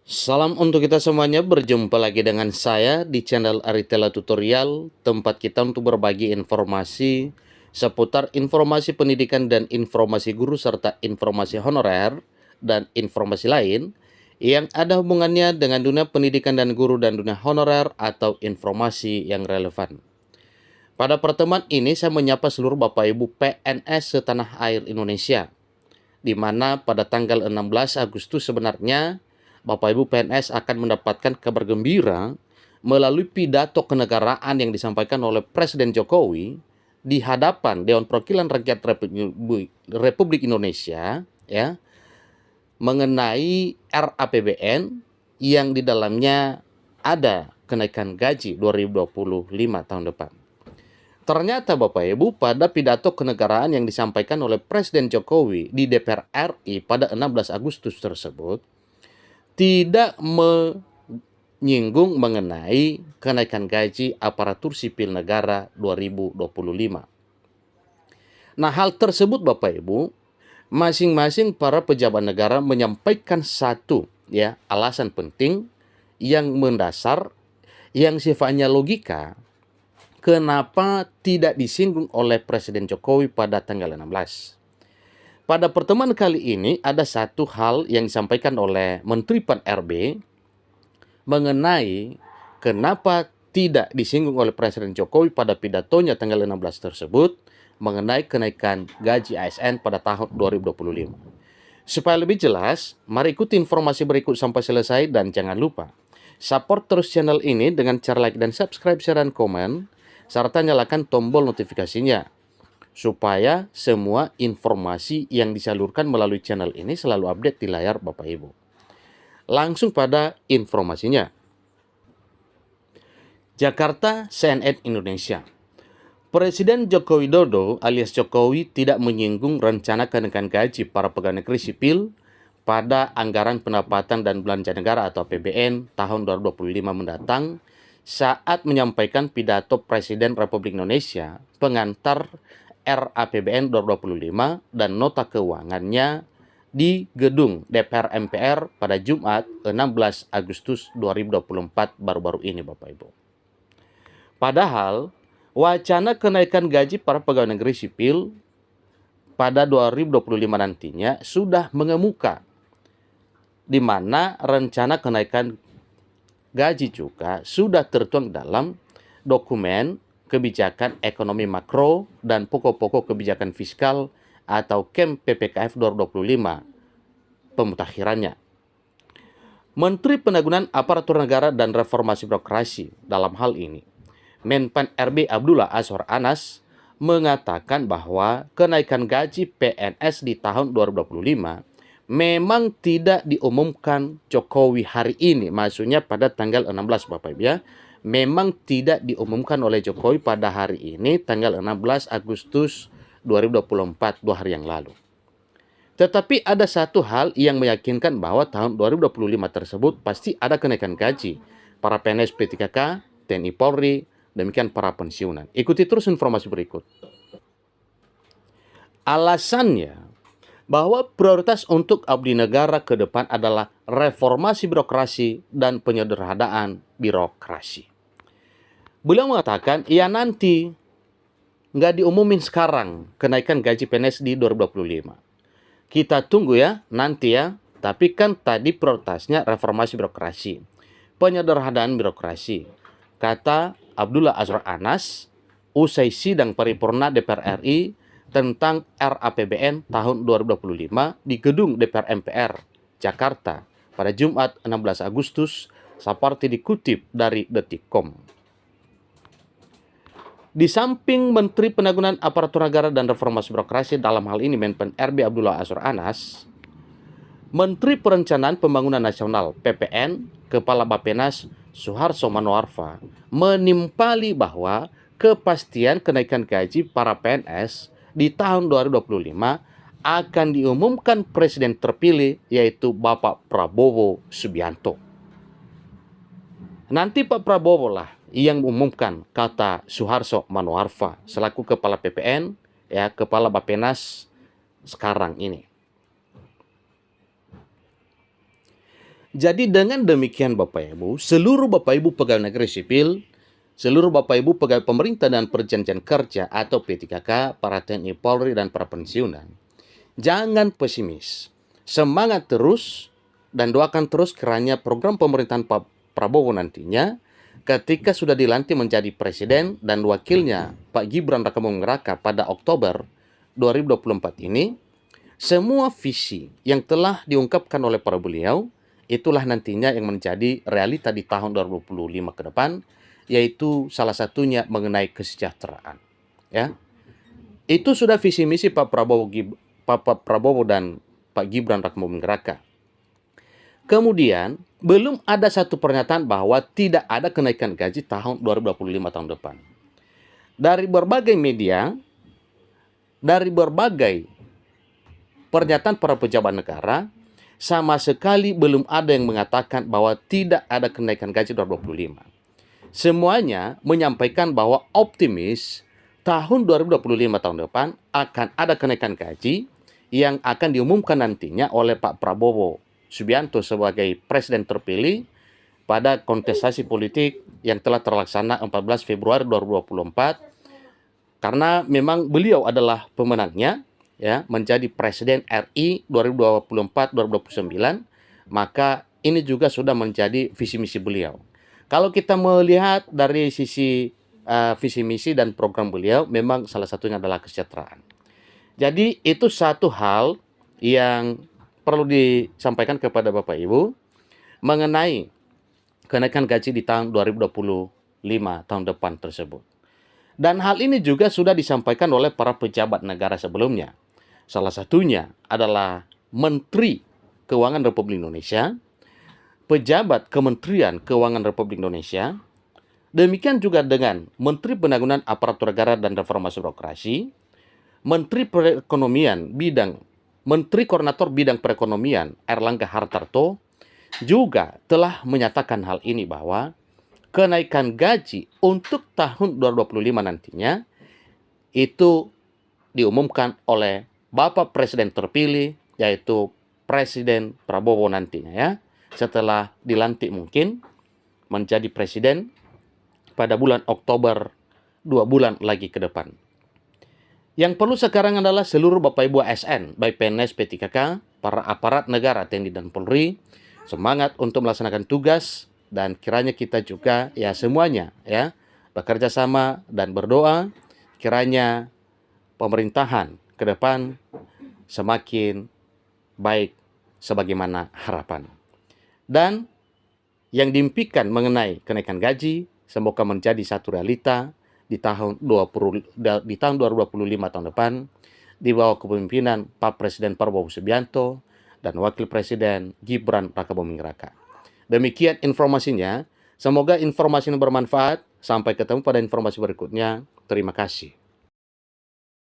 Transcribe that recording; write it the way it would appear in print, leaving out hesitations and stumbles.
Salam untuk kita semuanya, berjumpa lagi dengan saya di channel Aritella Tutorial, tempat kita untuk berbagi informasi seputar informasi pendidikan dan informasi guru serta informasi honorer dan informasi lain yang ada hubungannya dengan dunia pendidikan dan guru dan dunia honorer atau informasi yang relevan. Pada pertemuan ini saya menyapa seluruh Bapak Ibu PNS setanah air Indonesia, di mana pada tanggal 16 Agustus sebenarnya Bapak Ibu PNS akan mendapatkan kabar gembira melalui pidato kenegaraan yang disampaikan oleh Presiden Jokowi di hadapan Dewan Perwakilan Rakyat Republik Indonesia, ya, mengenai RAPBN yang di dalamnya ada kenaikan gaji 2025 tahun depan. Ternyata Bapak Ibu, pada pidato kenegaraan yang disampaikan oleh Presiden Jokowi di DPR RI pada 16 Agustus tersebut tidak menyinggung mengenai kenaikan gaji aparatur sipil negara 2025. Nah, hal tersebut Bapak Ibu, masing-masing para pejabat negara menyampaikan satu alasan penting yang mendasar, yang sifatnya logika, kenapa tidak disinggung oleh Presiden Jokowi pada tanggal 16. Pada pertemuan kali ini ada satu hal yang disampaikan oleh Menteri Pan-RB mengenai kenapa tidak disinggung oleh Presiden Jokowi pada pidatonya tanggal 16 tersebut mengenai kenaikan gaji ASN pada tahun 2025. Supaya lebih jelas, mari ikuti informasi berikut sampai selesai dan jangan lupa support terus channel ini dengan cara like dan subscribe, share, dan komen, serta nyalakan tombol notifikasinya supaya semua informasi yang disalurkan melalui channel ini selalu update di layar Bapak Ibu. Langsung pada informasinya. Jakarta, CNN Indonesia. Presiden Joko Widodo alias Jokowi tidak menyinggung rencana kenaikan gaji para pegawai negeri sipil pada anggaran pendapatan dan belanja negara atau APBN tahun 2025 mendatang saat menyampaikan pidato Presiden Republik Indonesia pengantar RAPBN 2025 dan nota keuangannya di gedung DPR MPR pada Jumat 16 Agustus 2024 baru-baru ini Bapak Ibu. Padahal wacana kenaikan gaji para pegawai negeri sipil pada 2025 nantinya sudah mengemuka, di mana rencana kenaikan gaji juga sudah tertuang dalam dokumen kebijakan ekonomi makro dan pokok-pokok kebijakan fiskal atau KEM PPKF 2025 pemutakhirannya. Menteri Penanggulangan Aparatur Negara dan Reformasi Birokrasi dalam hal ini, Menpan RB Abdullah Azwar Anas, mengatakan bahwa kenaikan gaji PNS di tahun 2025 memang tidak diumumkan Jokowi hari ini, maksudnya pada tanggal 16 Bapak Ibu ya. Memang tidak diumumkan oleh Jokowi pada hari ini tanggal 16 Agustus 2024, 2 hari yang lalu. Tetapi ada satu hal yang meyakinkan bahwa tahun 2025 tersebut pasti ada kenaikan gaji para PNS P3K, TNI Polri, demikian para pensiunan. Ikuti terus informasi berikut. Alasannya bahwa prioritas untuk abdi negara ke depan adalah reformasi birokrasi dan penyederhanaan birokrasi. Beliau mengatakan, ya nanti nggak diumumin sekarang kenaikan gaji PNS di 2025. Kita tunggu ya, nanti ya. Tapi kan tadi prioritasnya reformasi birokrasi, penyederhanaan birokrasi, kata Abdullah Azwar Anas usai sidang paripurna DPR RI tentang RAPBN tahun 2025 di gedung DPR MPR Jakarta pada Jumat 16 Agustus seperti dikutip dari Detikcom. Di samping Menteri Penanggulangan Aparatur Negara dan Reformasi Birokrasi dalam hal ini Menpan RB Abdullah Azwar Anas, Menteri Perencanaan Pembangunan Nasional PPN Kepala Bappenas Suharso Manoarfa menimpali bahwa kepastian kenaikan gaji para PNS di tahun 2025 akan diumumkan Presiden terpilih yaitu Bapak Prabowo Subianto. Nanti Pak Prabowo lah yang mengumumkan, kata Suharso Manoarfa selaku Kepala PPN, Kepala Bappenas sekarang ini. Jadi dengan demikian Bapak Ibu, seluruh Bapak Ibu pegawai negeri sipil, seluruh Bapak Ibu pegawai pemerintah dan perjanjian kerja atau P3K, para TNI Polri dan para pensiunan, jangan pesimis. Semangat terus dan doakan terus kiranya program pemerintahan Pak Prabowo nantinya ketika sudah dilantik menjadi presiden dan wakilnya Pak Gibran Rakabuming Raka pada Oktober 2024 ini, semua visi yang telah diungkapkan oleh para beliau itulah nantinya yang menjadi realita di tahun 2025 ke depan, yaitu salah satunya mengenai kesejahteraan. Ya, itu sudah visi misi Pak Prabowo dan Pak Gibran Rakabuming Raka. Kemudian belum ada satu pernyataan bahwa tidak ada kenaikan gaji tahun 2025 tahun depan. Dari berbagai media, dari berbagai pernyataan para pejabat negara, sama sekali belum ada yang mengatakan bahwa tidak ada kenaikan gaji 2025. Semuanya menyampaikan bahwa optimis tahun 2025 tahun depan akan ada kenaikan gaji yang akan diumumkan nantinya oleh Pak Prabowo Subianto sebagai presiden terpilih pada kontestasi politik yang telah terlaksana 14 Februari 2024, karena memang beliau adalah pemenangnya, ya, menjadi presiden RI 2024-2029, maka ini juga sudah menjadi visi misi beliau. Kalau kita melihat dari sisi visi misi dan program beliau, memang salah satunya adalah kesejahteraan. Jadi itu satu hal yang perlu disampaikan kepada Bapak Ibu mengenai kenaikan gaji di tahun 2025 tahun depan tersebut. Dan hal ini juga sudah disampaikan oleh para pejabat negara sebelumnya. Salah satunya adalah Menteri Keuangan Republik Indonesia, pejabat Kementerian Keuangan Republik Indonesia, demikian juga dengan Menteri Penanggulangan Aparatur Negara dan Reformasi Birokrasi, Menteri Koordinator Bidang Perekonomian Erlangga Hartarto juga telah menyatakan hal ini bahwa kenaikan gaji untuk tahun 2025 nantinya itu diumumkan oleh Bapak Presiden terpilih, yaitu Presiden Prabowo nantinya, ya, setelah dilantik mungkin menjadi presiden pada bulan Oktober, 2 bulan lagi ke depan. Yang perlu sekarang adalah seluruh Bapak Ibu ASN, baik PNS, P3K, para aparat negara, TNI dan Polri, semangat untuk melaksanakan tugas, dan kiranya kita juga, ya, semuanya, ya, bekerja sama dan berdoa kiranya pemerintahan ke depan semakin baik sebagaimana harapan. Dan yang diimpikan mengenai kenaikan gaji semoga menjadi satu realita di tahun 2025 tahun depan di bawah kepemimpinan Pak Presiden Prabowo Subianto dan Wakil Presiden Gibran Rakabuming Raka. Demikian informasinya. Semoga informasi ini bermanfaat. Sampai ketemu pada informasi berikutnya. Terima kasih.